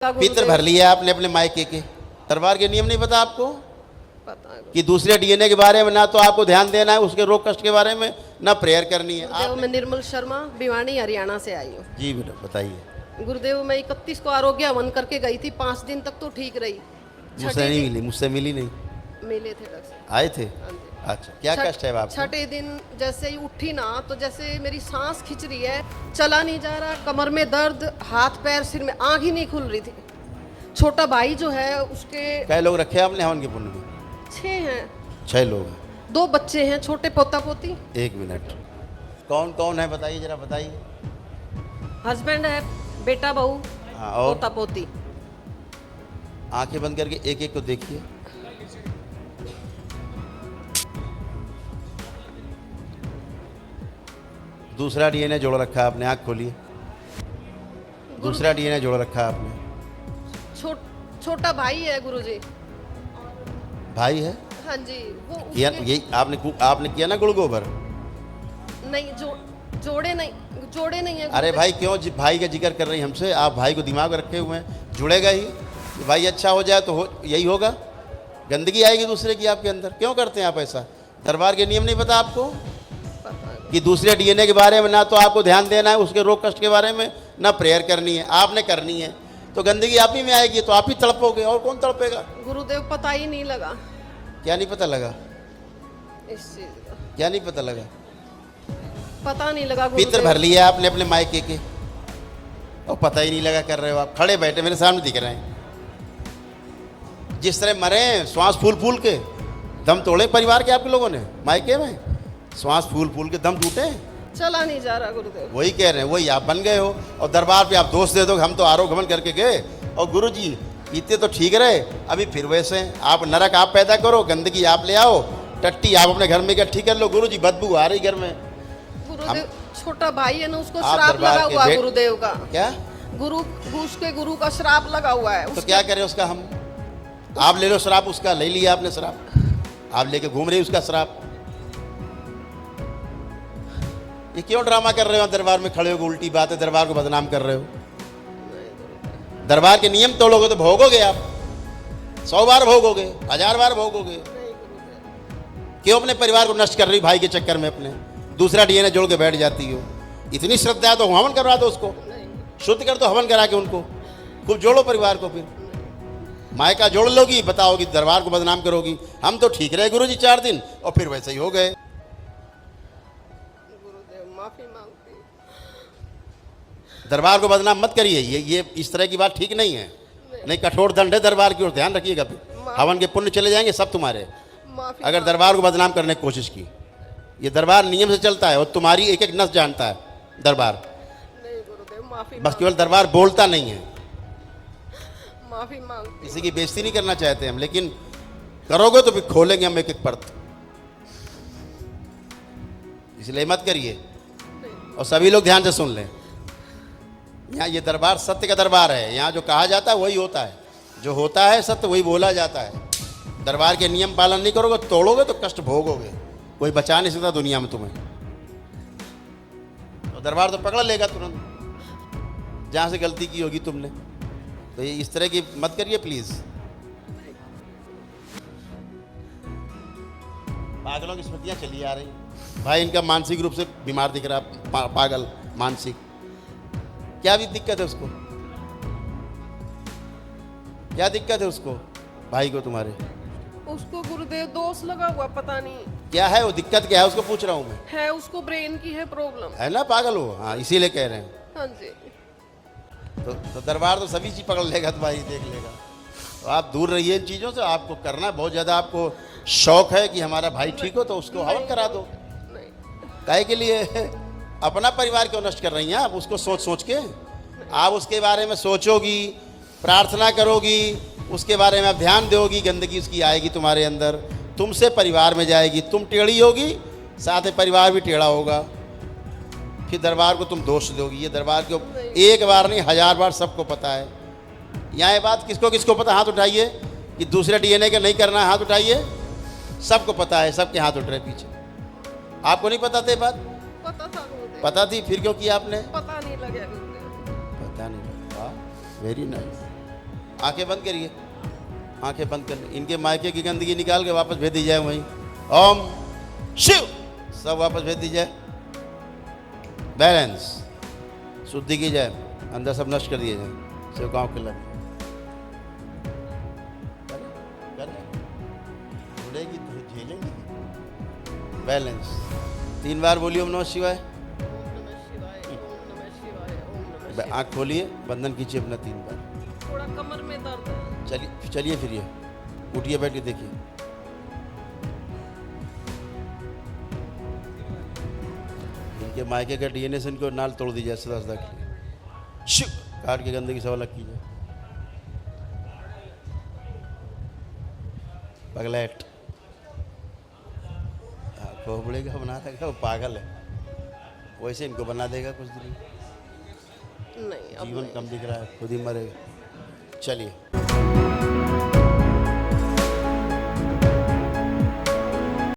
पितर भर लिया आपने अपने मायके के। दरबार के नियम नहीं पता आपको? पता है कि दूसरे डीएनए के बारे में ना तो आपको ध्यान देना है, उसके रोग कष्ट के बारे में ना प्रेयर करनी है। गुरुदेव, मैं निर्मल शर्मा भिवानी हरियाणा से आई हूँ। जी बेटा बताइए। गुरुदेव, मैं 31 को आरोग्य हवन करके गई थी, 5 दिन तक तो ठीक रही। मुझसे नहीं मिली, मुझसे मिली नहीं। मिले थे डॉक्टर साहब। आए थे? हाँ जी। अच्छा, क्या कष्ट है आपको? छठे दिन जैसे ही उठी ना तो जैसे मेरी सांस खिंच रही है, चला नहीं जा रहा, कमर में दर्द, हाथ पैर सिर में, आँख ही नहीं खुल रही थी। छोटा भाई जो है उसके कै लोग रखे आपने हवन के पुण्य में? 6 हैं। 6 लोग हैं। 2 बच्चे हैं, छोटे पोता पोती। 1 मिनट, कौन कौन है बताइए, जरा बताइए। हस्बैंड है, बेटा बहू, हाँ, और पोता पोती। आंखें बंद करके एक एक को देखिए। दूसरा डीएनए जोड़ रखा है आपने, आंख खोलिए। दूसरा डीएनए जोड़ रखा है आपने। छोटा भाई है गुरुजी। भाई है? हाँ जी। वो किया यही आपने किया ना गुड़ गोबर? नहीं, जोड़े नहीं है। अरे भाई क्यों भाई का जिक्र कर रही हमसे? आप भाई को दिमाग रखे हुए हैं, जुड़ेगा ही कि भाई अच्छा हो जाए तो यही होगा। गंदगी आएगी दूसरे की आपके अंदर। क्यों करते हैं आप ऐसा? दरबार के नियम नहीं पता आपको? कि दूसरे डीएनए के बारे में ना तो आपको ध्यान देना है, उसके रोग कष्ट के बारे में ना प्रेयर करनी है। आपने करनी है तो गंदगी आप ही में आएगी, तो आप ही तड़पोगे, और कौन तड़पेगा? गुरुदेव, पता ही नहीं लगा। क्या नहीं पता लगा? इस चीज का क्या नहीं पता लगा? पता नहीं लगा पितर गुरुदेव। भर लिया आपने अपने मायके के और पता ही नहीं लगा कर रहे हो आप। खड़े बैठे मेरे सामने दिख रहे हैं, जिस तरह मरे हैं श्वास फूल फूल के। दम तोड़े परिवार के आपके लोगों ने मायके में, श्वास फूल फूल के दम टूटे। चला नहीं जा रहा गुरुदेव। वही कह रहे हैं, वही आप बन गए हो। और दरबार पे आप दोष दे दो हम तो आरोग्य गमन करके गए और गुरुजी इतने तो ठीक रहे, अभी फिर वैसे हैं। आप नरक आप पैदा करो, गंदगी आप ले आओ, टट्टी आप अपने घर में इकट्ठी कर लो। गुरुजी बदबू आ रही घर में। गुरुदेव, छोटा भाई है ना, उसको आप श्राप दरबार लगा के हुआ गुरुदेव का। क्या? उसके गुरु का श्राप लगा हुआ है। तो क्या करें उसका हम? आप ले लो श्राप उसका, ले लिया आपने श्राप, आप लेके घूम रहे उसका श्राप। ये क्यों ड्रामा कर रहे हो? दरबार में खड़े हो, उल्टी बात है, दरबार को बदनाम कर रहे हो। दरबार के नियम तोड़ोगे तो भोगोगे आप, 100 बार भोगोगे, 1000 बार भोगोगे। क्यों अपने परिवार को नष्ट कर रही भाई के चक्कर में? अपने दूसरा डीएनए जोड़ के बैठ जाती हो। इतनी श्रद्धा है तो हवन करवा दो, उसको शुद्ध कर दो, हवन करा के उनको खूब जोड़ो परिवार को। फिर मायका जोड़ लोगी, बताओगी दरबार को बदनाम करोगी। हम तो ठीक रहे गुरुजी 4 दिन और फिर वैसे ही हो गए। गुरुदेव, माफी मांगती हूँ। दरबार को बदनाम मत करिए, ये इस तरह की बात ठीक नहीं है। नहीं, कठोर दंड है दरबार की ओर, ध्यान रखिएगा। हवन के पुण्य चले जाएंगे सब तुम्हारे, अगर दरबार को बदनाम करने की कोशिश की। ये दरबार नियम से चलता है और तुम्हारी एक एक नस जानता है दरबार। नहीं गुरुदेव, माफी बस केवल दरबार बोलता नहीं है। माफी मांगती। किसी की बेइज्जती नहीं करना चाहते हम, लेकिन करोगे तो फिर खोलेंगे हम एक एक परत, इसलिए मत करिए। और सभी लोग ध्यान से सुन लें, यहाँ ये दरबार सत्य का दरबार है। यहाँ जो कहा जाता है वही होता है, जो होता है सत्य वही बोला जाता है। दरबार के नियम पालन नहीं करोगे, तोड़ोगे तो कष्ट भोगोगे। कोई बचा नहीं सकता दुनिया में तुम्हें। तो दरबार तो पकड़ लेगा तुरंत, जहाँ से गलती की होगी तुमने। तो ये इस तरह की मत करिए प्लीज। पागलों की स्मृतियाँ चली आ रही भाई। इनका मानसिक रूप से बीमार दिख रहा, पागल मानसिक। क्या भी दिक्कत है उसको? क्या दिक्कत है उसको भाई को तुम्हारे? उसको गुरुदेव दोष लगा हुआ, पता नहीं क्या है वो दिक्कत, क्या है उसको पूछ रहा हूँ मैं। है, उसको ब्रेन की है प्रॉब्लम। है ना पागल हो? हाँ इसीलिए कह रहे हैं। हाँ जी। तो दरबार तो सभी चीज पकड़ लेगा, तुम्हारी देख लेगा। तो आप दूर रहिए इन चीज़ों से। आपको करना बहुत ज़्यादा, आपको शौक है कि हमारा भाई ठीक हो, तो उसको हवन करा दो। काहे के लिए? अपना परिवार क्यों नष्ट कर रही हैं आप? उसको सोच सोच के आप उसके बारे में सोचोगी, प्रार्थना करोगी, उसके बारे में आप ध्यान दोगी, गंदगी उसकी आएगी तुम्हारे अंदर, तुमसे परिवार में जाएगी, तुम टेढ़ी होगी, साथ में परिवार भी टेढ़ा होगा। फिर दरबार को तुम दोष दोगी। ये दरबार को एक बार नहीं 1000 बार सबको पता है। यहाँ ये बात किसको किसको पता? हाथ उठाइए कि दूसरे डीएनए का नहीं करना, हाथ उठाइए। सबको पता है, सबके हाथ उठ रहे पीछे। आपको नहीं पता थे बात? पता था गुरुदेव। पता थी, फिर क्यों किया आपने? पता नहीं लगा गुरुदेव। पता नहीं लगा। Very nice. आंखें बंद करिए, आंखें बंद कर। इनके मायके की गंदगी निकाल के वापस भेज दी जाए वहीं। ओम शिव, सब वापस भेज दी जाए। बैलेंस, शुद्धि की जाए, अंदर सब नष्ट कर दिए जाए। शिव गाँव के लग जुड़ेगी तो झेलेंगी। बैलेंस 3 बार बोलिए ओम नमः शिवाय। आँख खोलिए, बंधन कीजिए अपना 3 बार। थोड़ा कमर में दर्द है। चलिए चलिए फिरिए, उठिए, बैठ के देखिए। इनके मायके का डीएनए से इनको नाल तोड़ दीजिए सदा सदा के लिए। शिव, काट के गंदगी सब अलग कीजिए। पगलेट खोपड़े का बना देगा, वो पागल है, वैसे इनको बना देगा कुछ दिन। नहीं अब जीवन नहीं। कम दिख रहा है, खुद ही मरेगा। चलिए